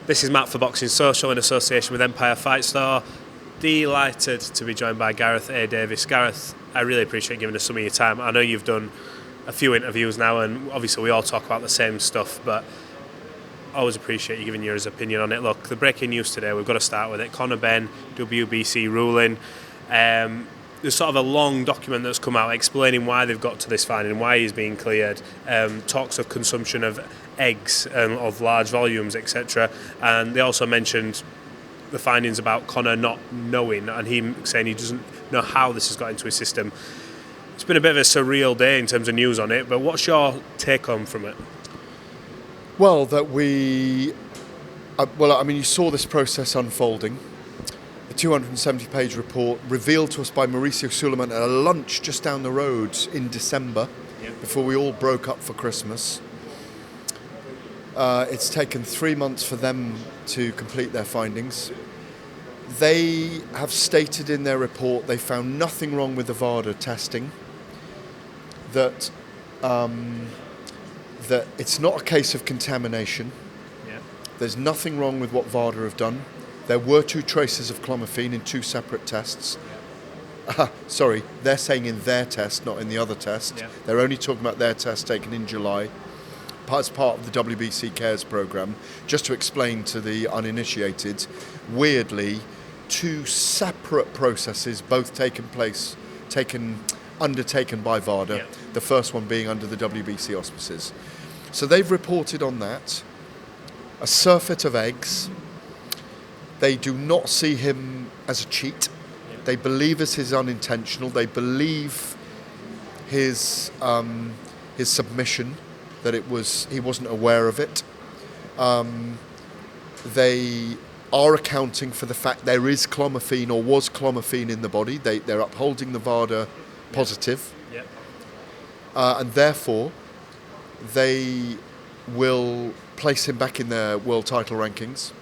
This is Matt for Boxing Social in association with Empire Fight Store. Delighted to be joined by Gareth A Davies. Gareth, I really appreciate giving us some of your time. I know you've done a few interviews now, and obviously we all talk about the same stuff, but I always appreciate you giving your opinion on it. Look, the breaking news today, we've got to start with it. Conor Benn, WBC ruling. There's sort of a long document that's come out explaining why they've got to this finding, why he's being cleared. Talks of consumption of eggs of large volumes, etc. And they also mentioned the findings about Conor not knowing, and him saying he doesn't know how this has got into his system. It's been a bit of a surreal day in terms of news on it, but what's your take home from it? Well, that you saw this process unfolding. The 270-page report revealed to us by Mauricio Suleiman at a lunch just down the road in December, before we all broke up for Christmas. It's taken 3 months for them to complete their findings. They have stated in their report they found nothing wrong with the VADA testing, that it's not a case of contamination. There's nothing wrong with what VADA have done. There were 2 traces of clomiphene in 2 separate tests. Sorry, they're saying in their test, not in the other test. They're only talking about their test taken in July as part of the WBC Cares programme. Just to explain to the uninitiated, weirdly, 2 separate processes, both undertaken by VADA, the first one being under the WBC auspices. So they've reported on that. A surfeit of eggs. They do not see him as a cheat. They believe this is unintentional. They believe his submission, that he wasn't aware of it. They are accounting for the fact there is clomiphene or was clomiphene in the body. They're upholding the VADA positive. And therefore, they will place him back in their world title rankings,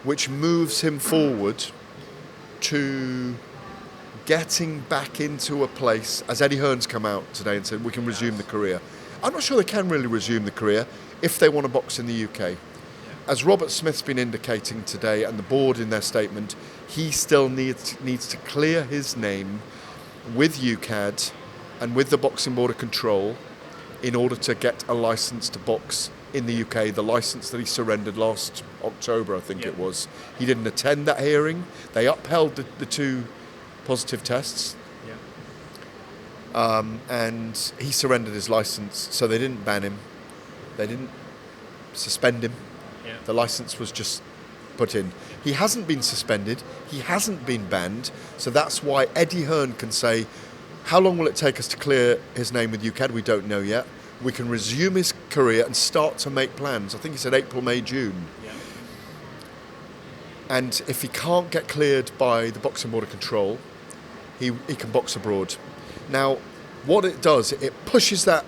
which moves him forward to getting back into a place, as Eddie Hearn's come out today and said, we can resume the career. I'm not sure they can really resume the career if they want to box in the UK. As Robert Smith's been indicating today, and the board in their statement, he still needs to clear his name with UKAD and with the Boxing Board of Control in order to get a licence to box in the UK, the licence that he surrendered last October, I think it was. He didn't attend that hearing. They upheld the 2 positive tests. And he surrendered his licence, so they didn't ban him. They didn't suspend him. The licence was just put in. He hasn't been suspended. He hasn't been banned. So that's why Eddie Hearn can say, how long will it take us to clear his name with UKAD? We don't know yet. We can resume his career and start to make plans. I think he said April, May, June. And if he can't get cleared by the Boxing Board of Control, he can box abroad. Now, what it does, it pushes that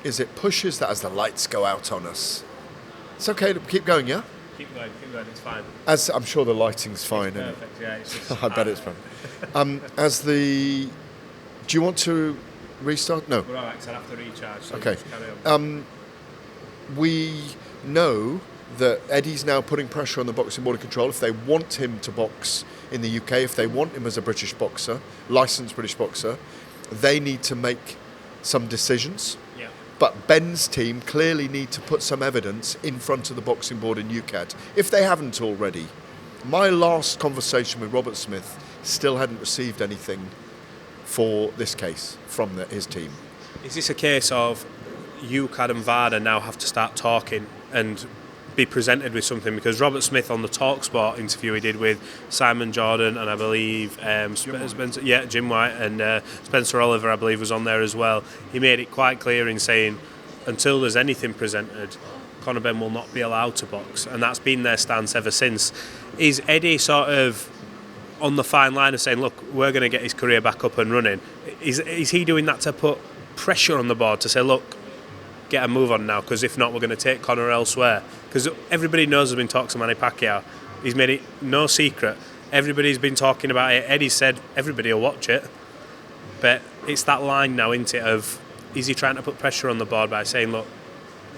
as the lights go out on us. It's okay to keep going, yeah? Keep going, it's fine. As I'm sure the lighting's fine. It's perfect, it's just, I bet it's fine. Do you want to restart? No. We're all right, so I'll have to recharge. So okay. Just carry on. We know that Eddie's now putting pressure on the Boxing Board of Control. If they want him to box in the UK, if they want him as a British boxer, licensed British boxer, they need to make some decisions. But Ben's team clearly need to put some evidence in front of the Boxing Board in UKAD, if they haven't already. My last conversation with Robert Smith still hadn't received anything for this case from his team. Is this a case of UKAD and VADA now have to start talking and be presented with something? Because Robert Smith on the TalkSport interview he did with Simon Jordan and I believe Jim White and Spencer Oliver I believe was on there as well, he made it quite clear in saying until there's anything presented, Conor Benn will not be allowed to box, and that's been their stance ever since. Is Eddie sort of on the fine line of saying, look, we're going to get his career back up and running? Is he doing that to put pressure on the board to say, look, get a move on now, because if not, we're going to take Conor elsewhere? Because everybody knows there's been talks of Manny Pacquiao. He's made it no secret. Everybody's been talking about it. Eddie said everybody will watch it. But it's that line now, isn't it, of is he trying to put pressure on the board by saying, look,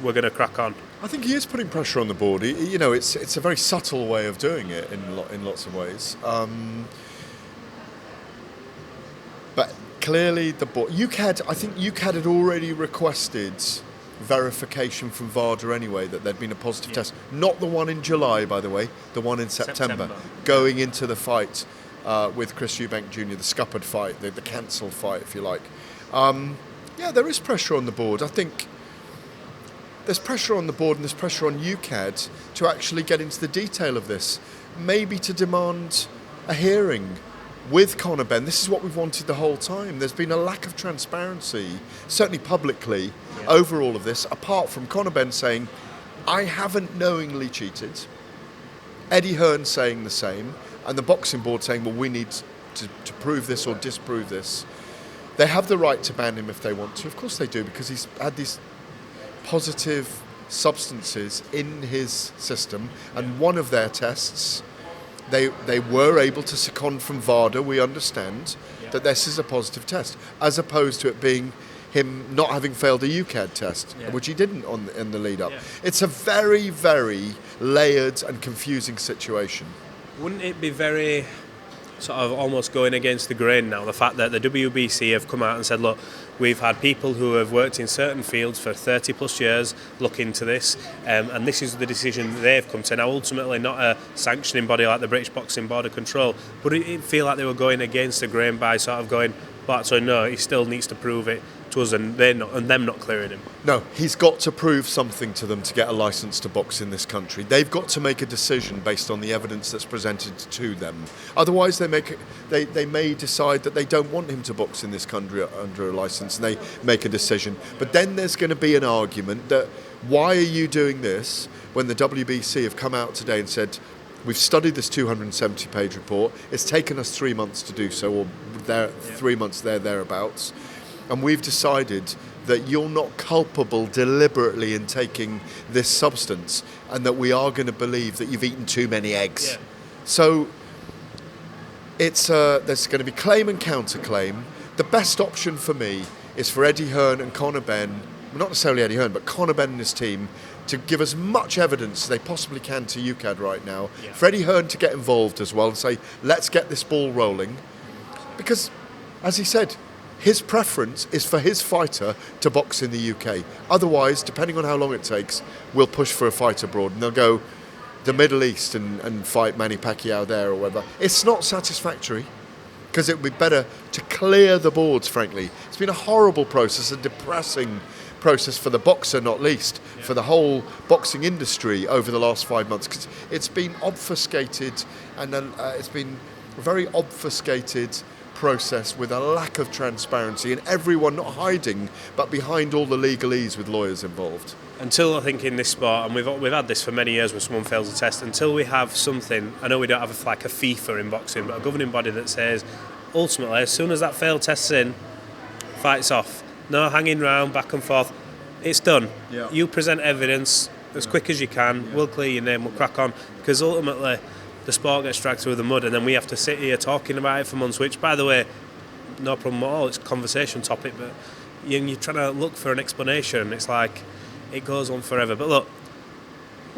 we're going to crack on? I think he is putting pressure on the board. It's a very subtle way of doing it in lots of ways. But clearly the board, I think UKAD had already requested verification from VADA anyway that there'd been a positive test. Not the one in July, by the way, the one in September. Going into the fight with Chris Eubank Jr., the scuppered fight, the cancelled fight, if you like. There is pressure on the board. I think there's pressure on the board and there's pressure on UKAD to actually get into the detail of this. Maybe to demand a hearing with Conor Benn. This is what we've wanted the whole time. There's been a lack of transparency, certainly publicly, over all of this, apart from Conor Benn saying, I haven't knowingly cheated. Eddie Hearn saying the same, and the boxing board saying, well, we need to prove this or disprove this. They have the right to ban him if they want to. Of course they do, because he's had these positive substances in his system, and one of their tests, they were able to second from VADA, we understand, that this is a positive test, as opposed to it being him not having failed a UKAD test, which he didn't in the lead up. It's a very, very layered and confusing situation. Wouldn't it be very sort of almost going against the grain now, the fact that the WBC have come out and said, look, we've had people who have worked in certain fields for 30 plus years look into this, and this is the decision they've come to. Now, ultimately not a sanctioning body like the British Boxing Board of Control, but it feel like they were going against the grain by sort of going, but so no, he still needs to prove it to us, and them not clearing him. No, he's got to prove something to them to get a licence to box in this country. They've got to make a decision based on the evidence that's presented to them. Otherwise, they may decide that they don't want him to box in this country under a licence, and they make a decision. But then there's going to be an argument that, why are you doing this when the WBC have come out today and said, we've studied this 270-page report, it's taken us 3 months to do so, or 3 months thereabouts, and we've decided that you're not culpable deliberately in taking this substance, and that we are going to believe that you've eaten too many eggs. Yeah. So there's going to be claim and counterclaim. The best option for me is for Eddie Hearn and Conor Benn, not necessarily Eddie Hearn, but Conor Benn and his team, to give as much evidence as they possibly can to UKAD right now. Yeah. For Eddie Hearn to get involved as well and say, let's get this ball rolling. Because, as he said, his preference is for his fighter to box in the UK. Otherwise, depending on how long it takes, we'll push for a fight abroad, and they'll go the Middle East and fight Manny Pacquiao there or whatever. It's not satisfactory, because it would be better to clear the boards, frankly. It's been a horrible process, a depressing process for the boxer, not least, for the whole boxing industry over the last 5 months, because it's been obfuscated, and it's been a very obfuscated process with a lack of transparency, and everyone not hiding but behind all the legalese with lawyers involved. Until, I think, in this sport, and we've had this for many years when someone fails a test, until we have something, I know we don't have like a FIFA in boxing, but a governing body that says ultimately as soon as that failed test's in, fight's off, no hanging round back and forth, it's done. You present evidence as quick as you can, we'll clear your name, we'll crack on, because ultimately the sport gets dragged through the mud, and then we have to sit here talking about it for months, which, by the way, no problem at all, it's a conversation topic, but you're trying to look for an explanation, it's like it goes on forever. But look,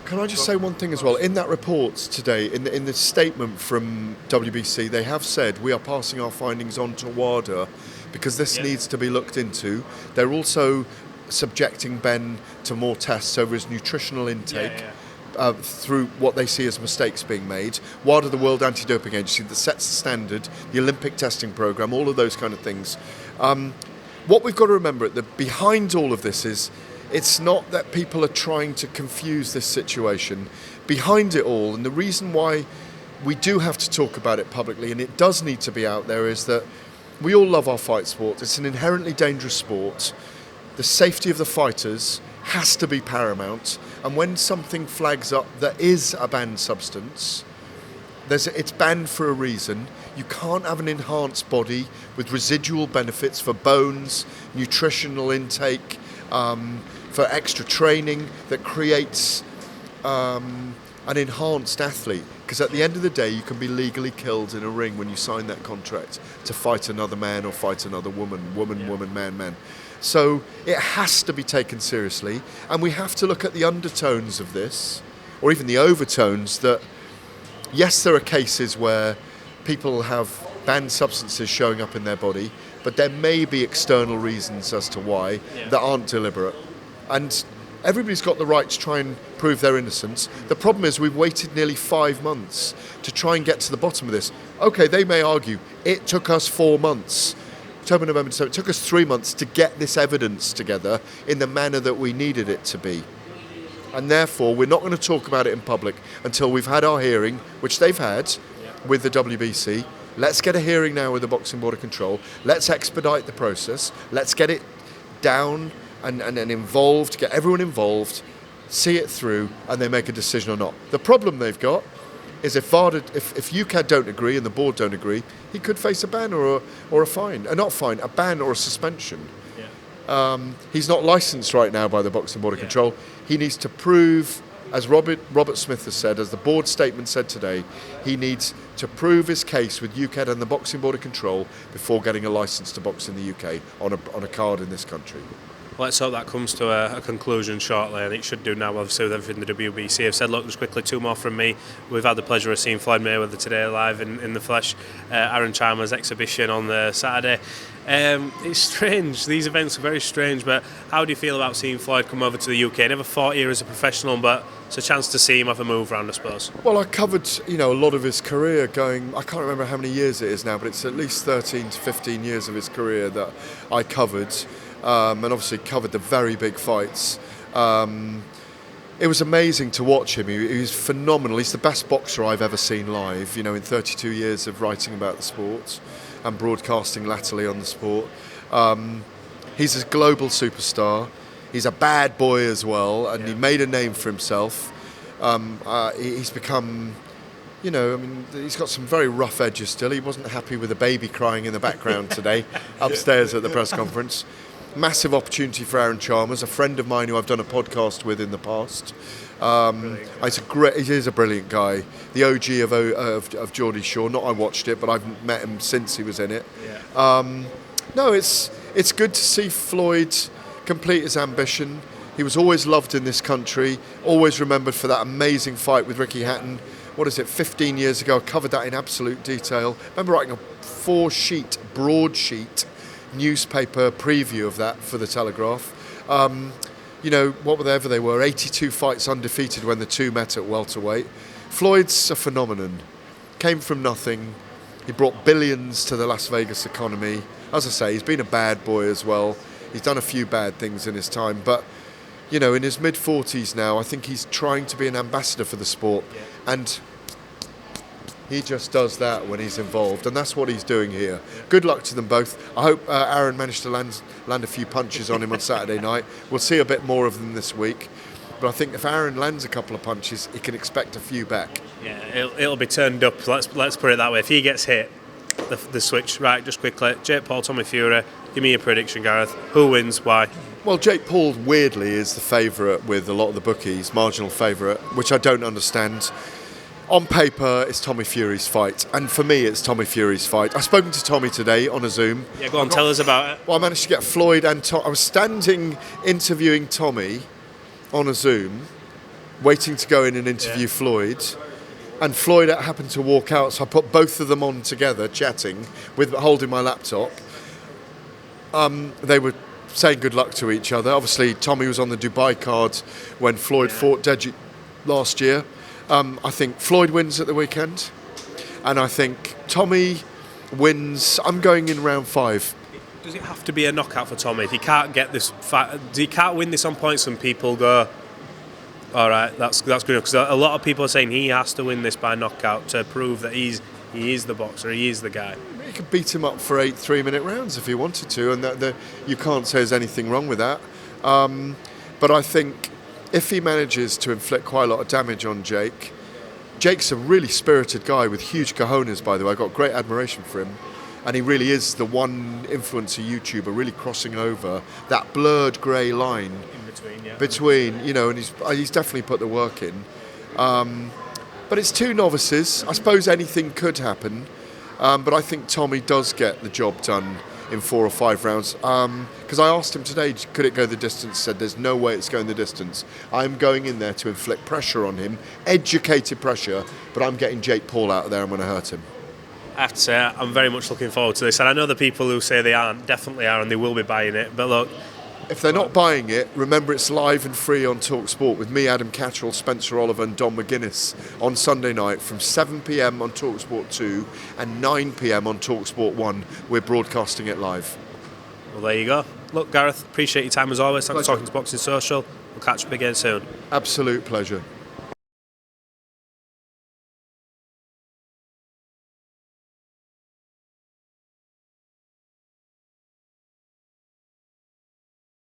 can I just say one thing as well? In that report today, in the statement from WBC, they have said we are passing our findings on to WADA because this needs to be looked into. They're also subjecting Ben to more tests over his nutritional intake. Through what they see as mistakes being made. WADA, the World Anti-Doping Agency, that sets the standard, the Olympic testing program, all of those kind of things. What we've got to remember behind all of this is, it's not that people are trying to confuse this situation. Behind it all, and the reason why we do have to talk about it publicly, and it does need to be out there, is that we all love our fight sport. It's an inherently dangerous sport. The safety of the fighters has to be paramount, and when something flags up that is a banned substance, it's banned for a reason. You can't have an enhanced body with residual benefits for bones, nutritional intake, for extra training that creates an enhanced athlete. Because at the end of the day, you can be legally killed in a ring when you sign that contract to fight another man or fight another woman, man. So it has to be taken seriously, and we have to look at the undertones of this, or even the overtones that, yes, there are cases where people have banned substances showing up in their body, but there may be external reasons as to why that aren't deliberate. And everybody's got the right to try and prove their innocence. The problem is we've waited nearly 5 months to try and get to the bottom of this. Okay, they may argue, it took us 4 months. October, November, December, it took us 3 months to get this evidence together in the manner that we needed it to be. And therefore, we're not going to talk about it in public until we've had our hearing, which they've had with the WBC. Let's get a hearing now with the Boxing Board of Control. Let's expedite the process. Let's get it down and involved, get everyone involved, see it through, and they make a decision or not. The problem they've got is if UKAD don't agree and the board don't agree, he could face a ban or a fine. Not fine, a ban or a suspension. He's not licensed right now by the Boxing Board of Control. He needs to prove, as Robert Smith has said, as the board statement said today, he needs to prove his case with UKAD and the Boxing Board of Control before getting a licence to box in the UK on a card in this country. Let's hope that comes to a conclusion shortly, and it should do now, obviously, with everything the WBC have said. Look, just quickly, 2 more from me. We've had the pleasure of seeing Floyd Mayweather today live in the flesh. Aaron Chalmers' exhibition on the Saturday. It's strange. These events are very strange, but how do you feel about seeing Floyd come over to the UK? Never fought here as a professional, but it's a chance to see him have a move around, I suppose. Well, I covered, a lot of his career going, I can't remember how many years it is now, but it's at least 13 to 15 years of his career that I covered. And obviously covered the very big fights. It was amazing to watch him. He was phenomenal. He's the best boxer I've ever seen live, in 32 years of writing about the sport and broadcasting latterly on the sport. He's a global superstar. He's a bad boy as well, and he made a name for himself. He's become... he's got some very rough edges still. He wasn't happy with a baby crying in the background today, upstairs at the press conference. Massive opportunity for Aaron Chalmers, a friend of mine who I've done a podcast with in the past. He is a brilliant guy. The OG of Geordie Shore. Not I watched it, but I've met him since he was in it. It's good to see Floyd complete his ambition. He was always loved in this country, always remembered for that amazing fight with Ricky Hatton. 15 years ago? I covered that in absolute detail. I remember writing a 4-sheet, broadsheet newspaper preview of that for the Telegraph. Whatever they were, 82 fights undefeated when the two met at welterweight. Floyd's a phenomenon. Came from nothing. He brought billions to the Las Vegas economy. As I say, he's been a bad boy as well. He's done a few bad things in his time, but in his mid-40s now, I think he's trying to be an ambassador for the sport. And he just does that when he's involved, and that's what he's doing here. Good luck to them both. I hope Aaron managed to land a few punches on him on Saturday night. We'll see a bit more of them this week. But I think if Aaron lands a couple of punches, he can expect a few back. Yeah, it'll be turned up. Let's put it that way. If he gets hit, the switch. Right, just quickly. Jake Paul, Tommy Fury. Give me your prediction, Gareth. Who wins? Why? Well, Jake Paul, weirdly, is the favourite with a lot of the bookies, marginal favourite, which I don't understand. On paper, it's Tommy Fury's fight, and for me, it's Tommy Fury's fight. I've spoken to Tommy today on a Zoom. Yeah, go on, tell us about it. Well, I managed to get Floyd and Tom. I was standing interviewing Tommy on a Zoom, waiting to go in and interview Floyd, and Floyd happened to walk out, so I put both of them on together, chatting, holding my laptop. They were saying good luck to each other. Obviously, Tommy was on the Dubai card when Floyd fought Deji last year. I think Floyd wins at the weekend, and I think Tommy wins. I'm going in round 5. Does it have to be a knockout for Tommy? If he can't get this fight, he can't win this on points, and people go, all right, that's good enough. Because a lot of people are saying he has to win this by knockout to prove that he is the boxer, he is the guy. He could beat him up for 8 3-minute rounds if he wanted to, and you can't say there's anything wrong with that. But I think if he manages to inflict quite a lot of damage on Jake's a really spirited guy with huge cojones, by the way. I've got great admiration for him. And he really is the one influencer YouTuber really crossing over that blurred grey line between, and he's definitely put the work in. But it's two novices. I suppose anything could happen. But I think Tommy does get the job done in 4 or 5 rounds. Because I asked him today, could it go the distance? He said, there's no way it's going the distance. I'm going in there to inflict pressure on him, educated pressure, but I'm getting Jake Paul out of there. I'm going to hurt him. I have to say, I'm very much looking forward to this. And I know the people who say they aren't definitely are, and they will be buying it. But look, if they're not buying it, remember it's live and free on TalkSport with me, Adam Catterall, Spencer Oliver and Don McGuinness on Sunday night from 7 p.m. on TalkSport 2 and 9 p.m. on TalkSport 1. We're broadcasting it live. Well, there you go. Look, Gareth, appreciate your time as always. Thanks for talking to Boxing Social. We'll catch up again soon. Absolute pleasure.